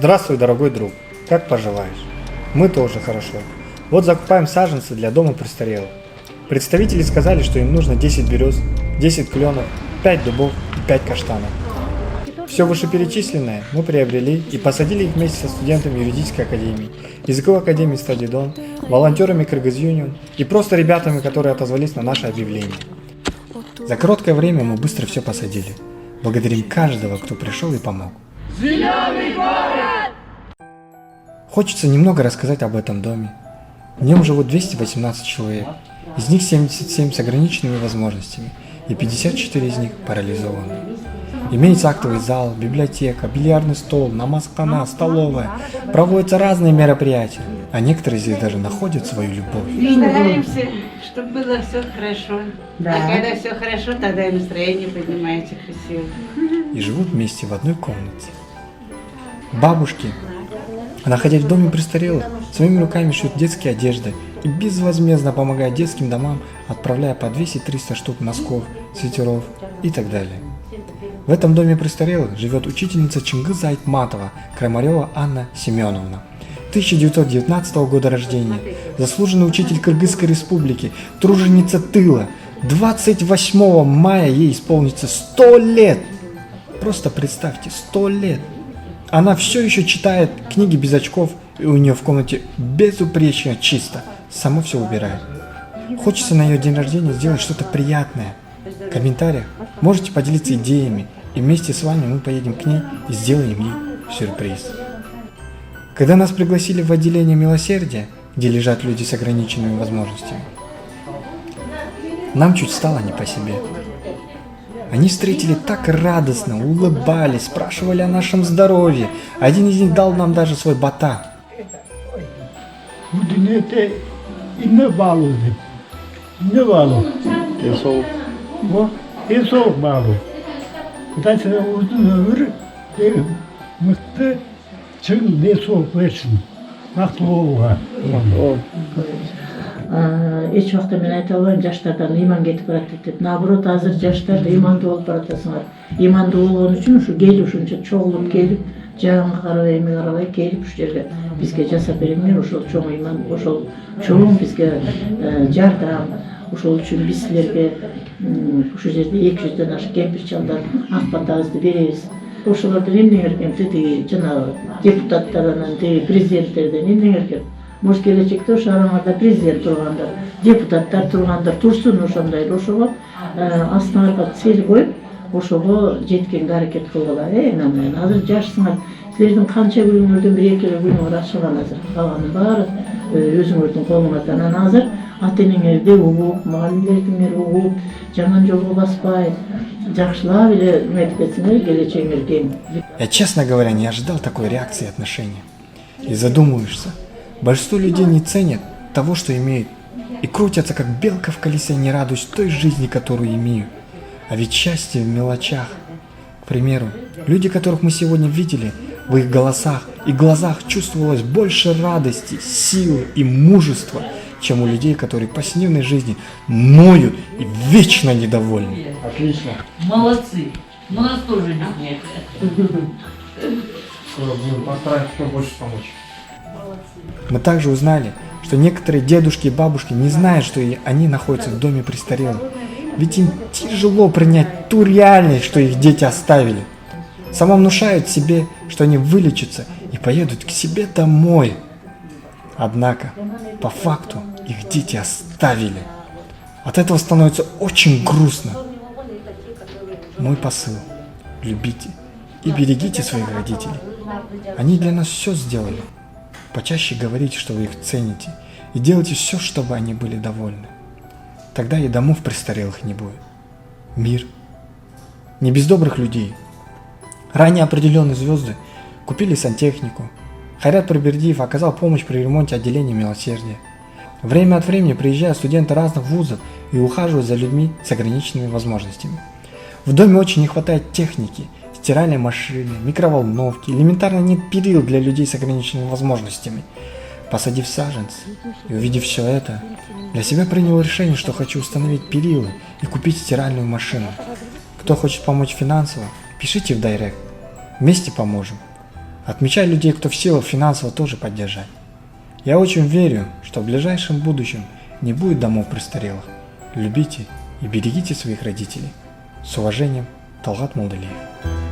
Здравствуй, дорогой друг, как поживаешь? Мы тоже хорошо. Вот закупаем саженцы для дома престарелых. Представители сказали, что им нужно 10 берез, 10 кленов, 5 дубов и 5 каштанов. Все вышеперечисленное мы приобрели и посадили их вместе со студентами юридической академии, языковой академии Study Don, волонтерами Kyrgyz Union и просто ребятами, которые отозвались на наше объявление. За короткое время мы быстро все посадили. Благодарим каждого, кто пришел и помог. Зеленый город! Хочется немного рассказать об этом доме. В нем живут 218 человек, из них 77 с ограниченными возможностями и 54 из них парализованы. Имеется актовый зал, библиотека, бильярдный стол, намазхана, столовая. Проводятся разные мероприятия, а некоторые здесь даже находят свою любовь. Стараемся, чтобы было все хорошо. Да. А когда все хорошо, тогда и настроение поднимается красиво. И живут вместе в одной комнате. Бабушки, находясь в доме престарелых, своими руками шьют детские одежды и безвозмездно помогают детским домам, отправляя по 200-300 штук носков, свитеров и так далее. В этом доме престарелых живет учительница Чингиза Айтматова Крамарева Анна Семеновна. 1919 года рождения, заслуженный учитель Кыргызской республики, труженица тыла. 28 мая ей исполнится 100 лет. Просто представьте, 100 лет. Она все еще читает книги без очков, и у нее в комнате безупречно чисто, сама все убирает. Хочется на ее день рождения сделать что-то приятное. В комментариях можете поделиться идеями, и вместе с вами мы поедем к ней и сделаем ей сюрприз. Когда нас пригласили в отделение милосердия, где лежат люди с ограниченными возможностями, нам чуть стало не по себе. Они встретили так радостно, улыбались, спрашивали о нашем здоровье. Один из них дал нам даже свой бата. Эч убакта мен айта албайм, жаштардан ыйман кетип барат деп. Наоборот, азыр жаштар ыймандуу болуп баратасыңар. Ыймандуу болгон үчүн ушу келип ушунча чогулуп келип, жагыңга карабай, эме карабай келип ушул жерге бизге жасап бериңер. Ошол чоң ыйман, ошол чоң бизге жардам. Ошол үчүн биз силерге ушул жерде 200дөн ашык кемпир чалдар ак батабызды беребиз. Ошолордон эмнеңер экен, тиги жанагы депутаттар анан тиги президенттерден эмнеңер экен. Может, келечекте ошо араңарда президент тургандар, депутаттар тургандар турсун ошондой ошого астыңарга цел коюп, ошого жеткенге аракет кылгыла. Анан азыр жашсыңар, силердин канча күнүңөрдөн бир экеле күнүңөр ачылган азыр. Калганын баары өзүңөрдүн колуңарда. Анан азыр ата энеңерди угуп, мугалимдердиңер угуп, жаман жолго баспай, жакшылап эле эметип кетсеңер, келечегиңер кең. Я, честно говоря, не ожидал такой реакции и отношения. И задумываешься. Большинство людей не ценят того, что имеют, и крутятся, как белка в колесе, не радуясь той жизни, которую имеют. А ведь счастье в мелочах. К примеру, люди, которых мы сегодня видели, в их голосах и глазах чувствовалось больше радости, силы и мужества, чем у людей, которые в повседневной жизни ноют и вечно недовольны. Отлично. Молодцы. У нас тоже нет. Скоро будем постараемся больше помочь. Мы также узнали, что некоторые дедушки и бабушки не знают, что они находятся в доме престарелых. Ведь им тяжело принять ту реальность, что их дети оставили. Само внушают себе, что они вылечатся и поедут к себе домой. Однако, по факту, их дети оставили. От этого становится очень грустно. Мой посыл: любите и берегите своих родителей. Они для нас все сделали. Почаще говорите, что вы их цените, и делайте все, чтобы они были довольны. Тогда и домов престарелых не будет. Мир. Не без добрых людей. Ранее определенные звезды купили сантехнику. Хайрат Прибердиев оказал помощь при ремонте отделения милосердия. Время от времени приезжают студенты разных вузов и ухаживают за людьми с ограниченными возможностями. В доме очень не хватает техники. Стиральной машины, микроволновки, элементарно нет перил для людей с ограниченными возможностями. Посадив саженцы и увидев все это, для себя принял решение, что хочу установить перила и купить стиральную машину. Кто хочет помочь финансово, пишите в директ. Вместе поможем. Отмечай людей, кто в силах финансово тоже поддержать. Я очень верю, что в ближайшем будущем не будет домов престарелых. Любите и берегите своих родителей. С уважением, Талгат Молдалиев.